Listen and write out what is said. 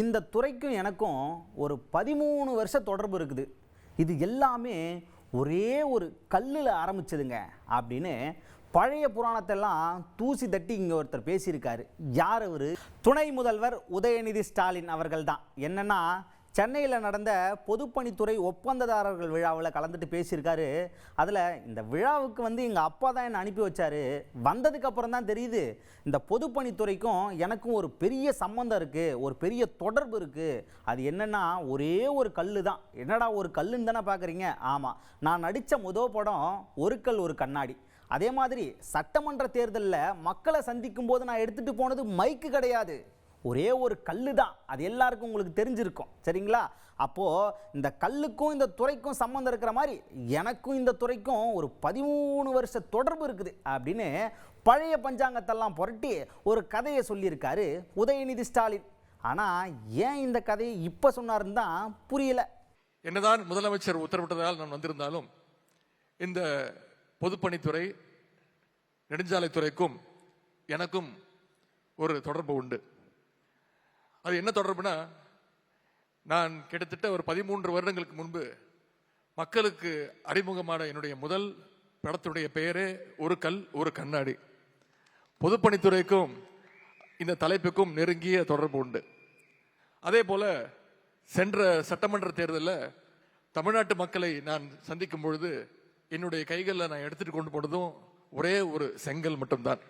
இந்த துறைக்கும் எனக்கும் ஒரு 13 வருஷ தொடர்பு இருக்குது. இது எல்லாமே ஒரே ஒரு கல்லில் ஆரம்பிச்சதுங்க அப்படின்னு பழைய புராணத்தெல்லாம் தூசி தட்டி இங்கே ஒருத்தர் பேசியிருக்காரு. யார் அவர்? துணை முதல்வர் உதயநிதி ஸ்டாலின் அவர்கள் தான். என்னன்னா, சென்னையில் நடந்த பொதுப்பணித்துறை ஒப்பந்ததாரர்கள் விழாவில் கலந்துட்டு பேசியிருக்காரு. அதில் இந்த விழாவுக்கு எங்கள் அப்பா தான் என்னை அனுப்பி வச்சார். வந்ததுக்கு அப்புறம் தான் தெரியுது இந்த பொதுப்பணித்துறைக்கும் எனக்கும் ஒரு பெரிய சம்பந்தம் இருக்குது, ஒரு பெரிய தொடர்பு இருக்குது. அது என்னென்னா, ஒரே ஒரு கல் தான். என்னடா ஒரு கல்லுன்னு தானே பார்க்குறீங்க? ஆமாம், நான் நடித்த முதல் படம் ஒரு கல் ஒரு கண்ணாடி. அதே மாதிரி சட்டமன்ற தேர்தலில் மக்களை சந்திக்கும் போது நான் எடுத்துகிட்டு போனது மைக்கு கிடையாது, ஒரே ஒரு கல்லு தான். அது எல்லாருக்கும் உங்களுக்கு தெரிஞ்சிருக்கும், சரிங்களா? அப்போது இந்த கல்லுக்கும் இந்த துறைக்கும் சம்மந்தம் இருக்கிற மாதிரி எனக்கும் இந்த துறைக்கும் ஒரு 13 வருஷ தொடர்பு இருக்குது அப்படின்னு பழைய பஞ்சாங்கத்தெல்லாம் புரட்டி ஒரு கதையை சொல்லியிருக்காரு உதயநிதி ஸ்டாலின். ஆனால் ஏன் இந்த கதையை இப்போ சொன்னாருன்னு தான் புரியல. என்னதான் முதலமைச்சர் உத்தரவிட்டதால் நான் வந்திருந்தாலும் இந்த பொதுப்பணித்துறை நெடுஞ்சாலைத்துறைக்கும் எனக்கும் ஒரு தொடர்பு உண்டு. அது என்ன தொடர்புனா, நான் கிட்டத்தட்ட ஒரு 13 வருடங்களுக்கு முன்பு மக்களுக்கு அறிமுகமான என்னுடைய முதல் படத்துடைய பெயரே ஒரு கல் ஒரு கண்ணாடி. பொதுப்பணித்துறைக்கும் இந்த தலைப்புக்கும் நெருங்கிய தொடர்பு உண்டு. அதே போல சென்ற சட்டமன்ற தேர்தலில் தமிழ்நாட்டு மக்களை நான் சந்திக்கும் பொழுது என்னுடைய கைகளில் நான் எடுத்துட்டு கொண்டு போனதும் ஒரே ஒரு செங்கல் மட்டும்தான்.